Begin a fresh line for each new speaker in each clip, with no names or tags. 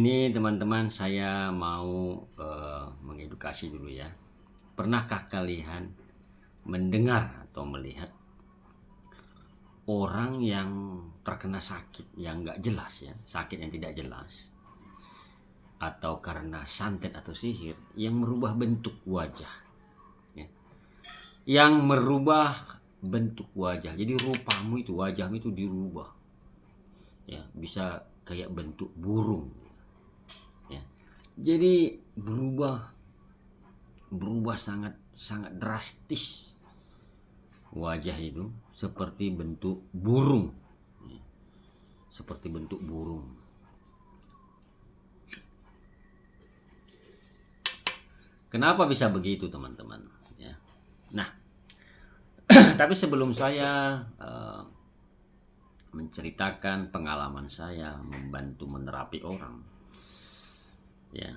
ini teman-teman saya mau mengedukasi dulu ya. Pernahkah kalian mendengar atau melihat orang yang terkena sakit yang nggak jelas ya, sakit yang tidak jelas, atau karena santet atau sihir yang merubah bentuk wajah ya. Yang merubah bentuk wajah, jadi rupamu itu, wajahmu itu dirubah ya, bisa kayak bentuk burung ya. Jadi berubah sangat sangat drastis wajah itu, seperti bentuk burung ya. Seperti bentuk burung. Kenapa bisa begitu teman-teman ya? Nah, tapi sebelum saya menceritakan pengalaman saya membantu menerapi orang ya,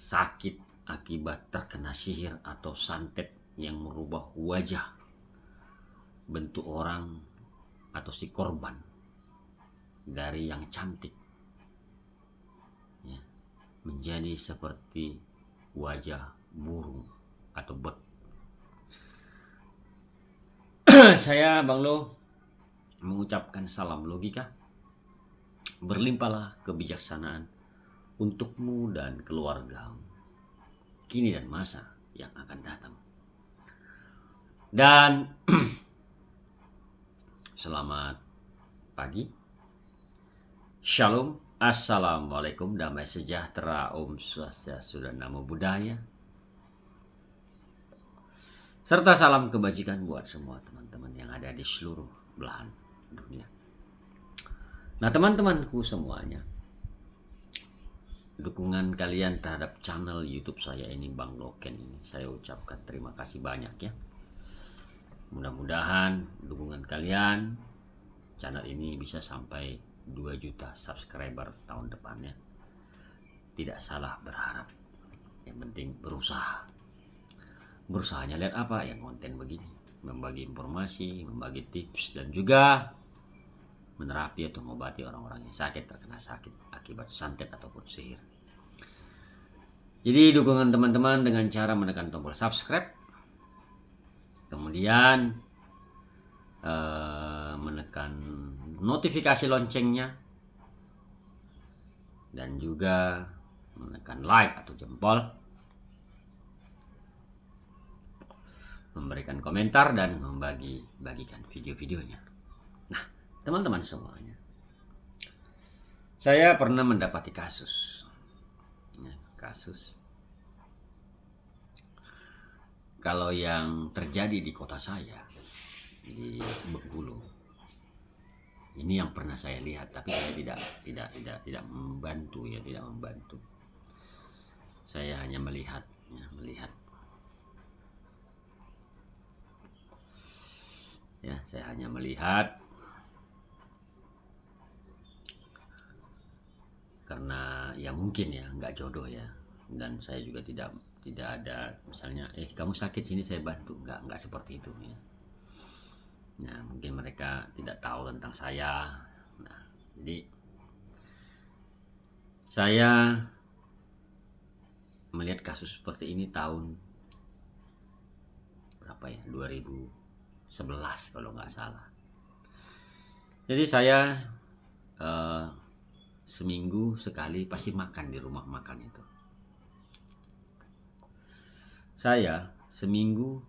sakit akibat terkena sihir atau santet yang merubah wajah bentuk orang atau si korban dari yang cantik ya, menjadi seperti wajah burung atau bird. Saya Bang Lo mengucapkan salam logika, berlimpahlah kebijaksanaan untukmu dan keluargamu kini dan masa yang akan datang. Dan selamat pagi, shalom, assalamualaikum, damai sejahtera, om swastiastu dan namo buddhaya, serta salam kebajikan buat semua teman-teman yang ada di seluruh belahan dunia. Nah teman-temanku semuanya, dukungan kalian terhadap channel YouTube saya ini, Bang Loken ini, saya ucapkan terima kasih banyak ya. Mudah-mudahan dukungan kalian, channel ini bisa sampai 2 juta subscriber tahun depannya. Tidak salah berharap, yang penting berusaha. Berusahanya lihat apa yang konten begini, membagi informasi, membagi tips, dan juga menerapi atau mengobati orang-orang yang sakit, terkena sakit akibat santet ataupun sihir. Jadi dukungan teman-teman dengan cara menekan tombol subscribe, kemudian menekan notifikasi loncengnya, dan juga menekan like atau jempol, memberikan komentar, dan bagikan video-videonya. Nah teman-teman semuanya, saya pernah mendapati kasus kalau yang terjadi di kota saya di Bengkulu ini yang pernah saya lihat, tapi saya tidak membantu ya, tidak membantu. Saya hanya melihat ya, saya hanya melihat karena ya mungkin ya nggak jodoh ya, dan saya juga tidak ada misalnya kamu sakit sini saya bantu, nggak seperti itu ya. Nah mungkin mereka tidak tahu tentang saya. Nah jadi saya melihat kasus seperti ini tahun berapa ya, 2011 kalau nggak salah. Jadi saya seminggu sekali pasti makan di rumah makan itu. Saya seminggu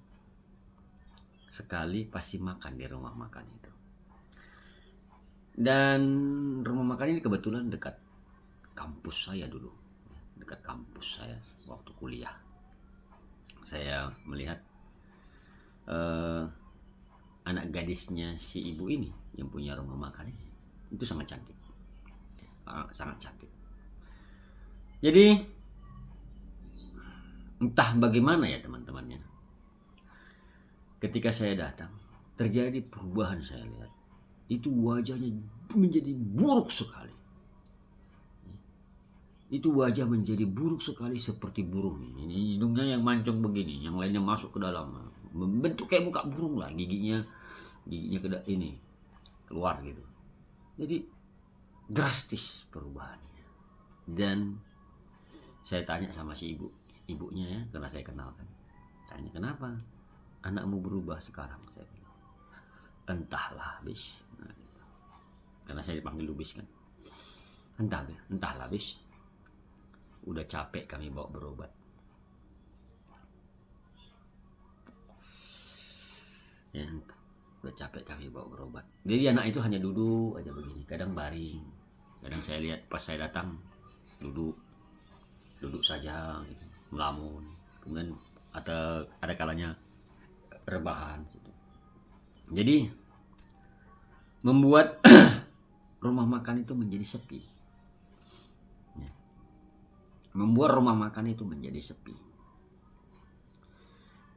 sekali pasti makan di rumah makan itu. Dan rumah makan ini kebetulan dekat kampus saya dulu, dekat kampus saya waktu kuliah. Saya melihat anak gadisnya si ibu ini yang punya rumah makan itu sangat cantik, sangat cantik. Jadi entah bagaimana ya teman-temannya, ketika saya datang terjadi perubahan. Saya lihat itu wajahnya menjadi buruk sekali. Itu wajah menjadi buruk sekali seperti burung. Ini hidungnya yang mancung begini, yang lainnya masuk ke dalam, membentuk kayak muka burung lah, giginya keluar gitu. Jadi drastis perubahannya. Dan saya tanya sama si ibunya ya, karena saya kenal kan. Tanya, kenapa anakmu berubah sekarang? Saya bilang, entahlah bis. Nah, gitu. Karena saya dipanggil Lubis kan. Entahlah bis. Udah capek kami bawa berobat. Ya, udah capek kami bawa berobat. Jadi anak itu hanya duduk aja begini, kadang baring, kadang saya lihat pas saya datang duduk saja gitu, melamun, kemudian ada kalanya rebahan gitu. Jadi membuat rumah makan itu menjadi sepi, ya. Membuat rumah makan itu menjadi sepi.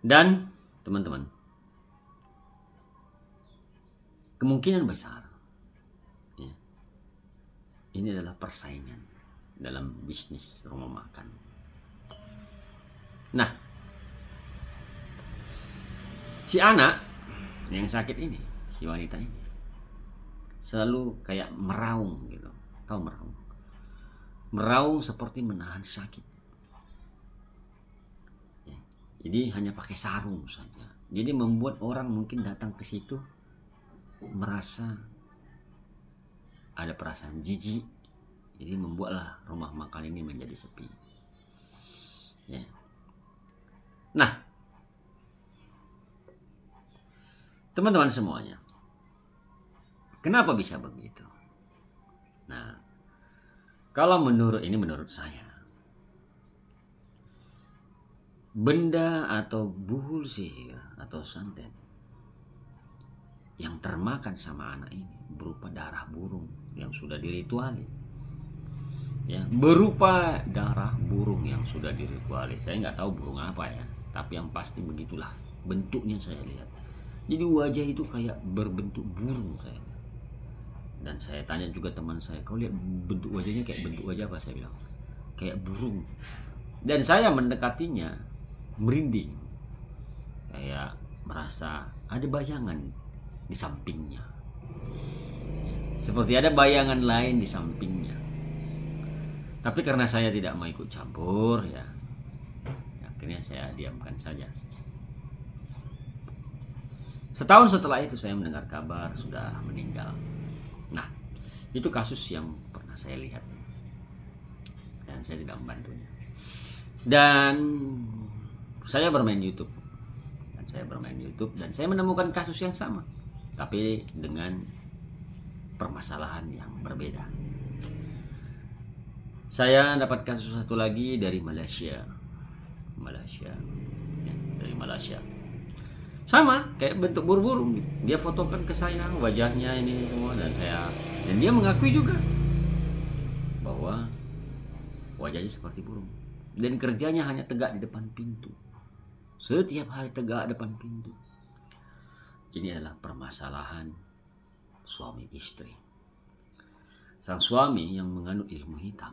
Dan teman-teman, kemungkinan besar ya, ini adalah persaingan dalam bisnis rumah makan. Nah, si anak yang sakit ini, si wanita ini selalu kayak meraung gitu. Tahu meraung? Meraung seperti menahan sakit ya. Jadi hanya pakai sarung saja. Jadi membuat orang mungkin datang ke situ merasa ada perasaan jijik. Jadi membuatlah rumah makan ini menjadi sepi ya. Nah, teman-teman semuanya, kenapa bisa begitu? Nah, kalau menurut saya, benda atau buhul sihir atau santet yang termakan sama anak ini berupa darah burung yang sudah dirituali ya, berupa darah burung yang sudah dirituali. Saya nggak tahu burung apa ya, tapi yang pasti begitulah bentuknya saya lihat. Jadi wajah itu kayak berbentuk burung saya. Dan saya tanya juga teman saya, kau lihat bentuk wajahnya kayak bentuk wajah apa? Saya bilang kayak burung. Dan saya mendekatinya merinding, kayak merasa ada bayangan di sampingnya, seperti ada bayangan lain di sampingnya. Tapi karena saya tidak mau ikut campur ya, akhirnya saya diamkan saja. Setahun setelah itu saya mendengar kabar sudah meninggal. Nah, itu kasus yang pernah saya lihat dan saya tidak membantunya. Dan saya bermain YouTube dan saya menemukan kasus yang sama, tapi dengan permasalahan yang berbeda. Saya dapat kasus satu lagi dari Malaysia ya, dari Malaysia. Sama kayak bentuk burung gitu. Dia fotokan ke saya wajahnya ini semua, dan dia mengakui juga bahwa wajahnya seperti burung dan kerjanya hanya tegak di depan pintu. Setiap hari tegak depan pintu. Ini adalah permasalahan suami istri. Sang suami yang menganut ilmu hitam,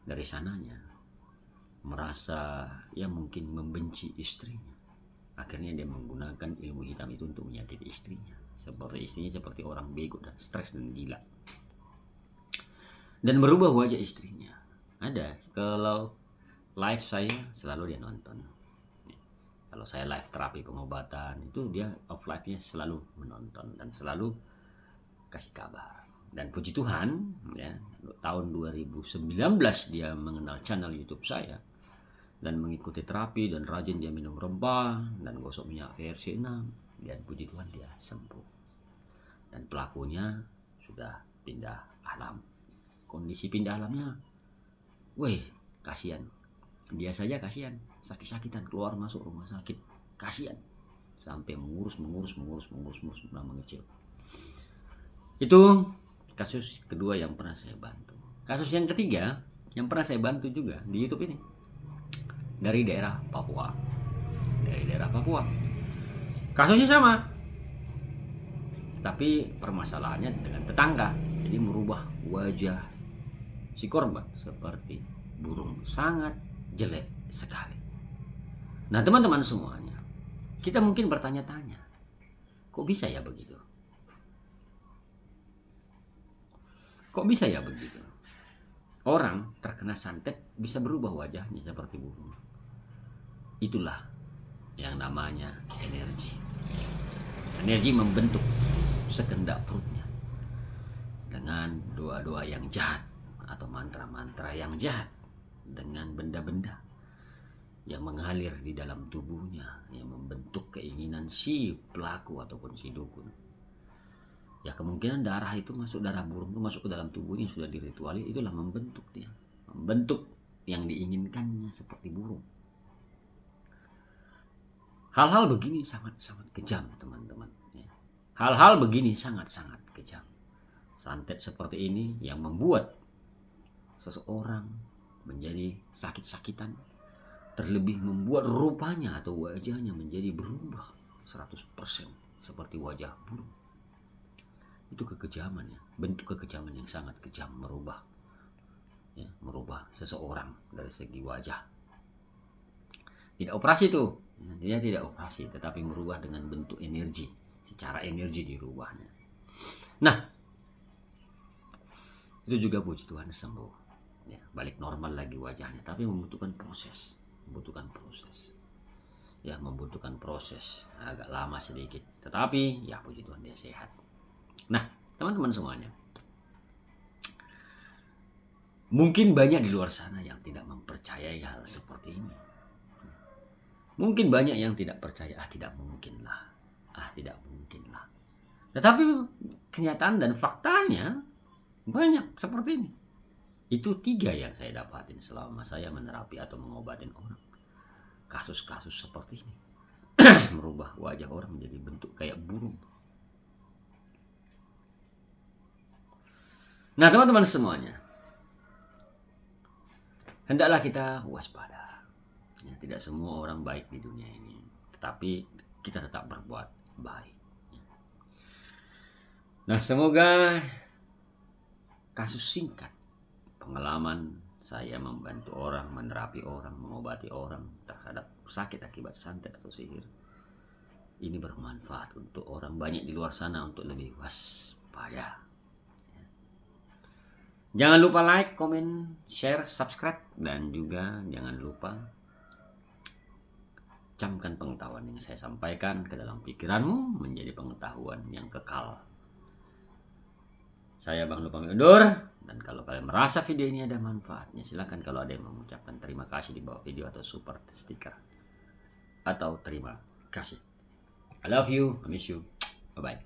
dari sananya merasa ya mungkin membenci istrinya. Akhirnya dia menggunakan ilmu hitam itu untuk menyakiti istrinya. Istrinya seperti orang bego dan stres dan gila. Dan merubah wajah istrinya. Ada, kalau live saya selalu dia nonton. Kalau saya live terapi pengobatan itu dia off live-nya selalu menonton dan selalu kasih kabar. Dan puji Tuhan ya, tahun 2019 dia mengenal channel YouTube saya dan mengikuti terapi dan rajin dia minum rempah dan gosok minyak VRC6, dan puji Tuhan dia sembuh. Dan pelakunya sudah pindah alam. Kondisi pindah alamnya, kasihan. Dia saja kasihan, sakit-sakitan keluar masuk rumah sakit, kasihan. Sampai mengurus mengecil. Itu kasus kedua yang pernah saya bantu. Kasus yang ketiga yang pernah saya bantu juga di YouTube ini, dari daerah Papua. Kasusnya sama, tapi permasalahannya dengan tetangga. Jadi merubah wajah si korban seperti burung, sangat jelek sekali. Nah teman-teman semuanya, kita mungkin bertanya-tanya, kok bisa ya begitu? Kok bisa ya begitu? Orang terkena santet bisa berubah wajahnya seperti burung. Itulah yang namanya energi. Energi membentuk sekendak perutnya dengan doa-doa yang jahat atau mantra-mantra yang jahat, dengan benda-benda yang mengalir di dalam tubuhnya yang membentuk keinginan si pelaku ataupun si dukun. Ya kemungkinan darah itu masuk, darah burung itu masuk ke dalam tubuhnya, sudah dirituali, itulah membentuk dia, membentuk yang diinginkannya seperti burung. Hal-hal begini sangat-sangat kejam teman-teman. Hal-hal begini sangat-sangat kejam. Santet seperti ini yang membuat seseorang menjadi sakit-sakitan, terlebih membuat rupanya atau wajahnya menjadi berubah 100% seperti wajah burung. Itu kekejaman ya, bentuk kekejaman yang sangat kejam, merubah seseorang dari segi wajah. Tidak operasi tuh, dia tidak operasi, tetapi merubah dengan bentuk energi, secara energi dirubahnya. Nah, itu juga puji Tuhan sembuh, ya, balik normal lagi wajahnya, tapi membutuhkan proses, membutuhkan proses agak lama sedikit, tetapi ya puji Tuhan dia sehat. Nah, teman-teman semuanya, mungkin banyak di luar sana yang tidak mempercayai hal seperti ini. Mungkin banyak yang tidak percaya, tidak mungkin lah. Tetapi kenyataan dan faktanya banyak seperti ini. Itu 3 yang saya dapatin selama saya menerapi atau mengobatin orang. Kasus-kasus seperti ini. Merubah wajah orang menjadi bentuk kayak burung. Nah teman-teman semuanya, hendaklah kita waspada. Ya, tidak semua orang baik di dunia ini, tetapi kita tetap berbuat baik. Nah semoga kasus singkat pengalaman saya membantu orang, menerapi orang, mengobati orang terhadap sakit akibat santet atau sihir ini bermanfaat untuk orang banyak di luar sana untuk lebih waspada. Jangan lupa like, comment, share, subscribe, dan juga jangan lupa camkan pengetahuan yang saya sampaikan ke dalam pikiranmu menjadi pengetahuan yang kekal. Saya Bang Lu pamit undur, dan kalau kalian merasa video ini ada manfaatnya, silakan kalau ada yang mengucapkan terima kasih di bawah video atau super stiker atau terima kasih. I love you, I miss you, bye bye.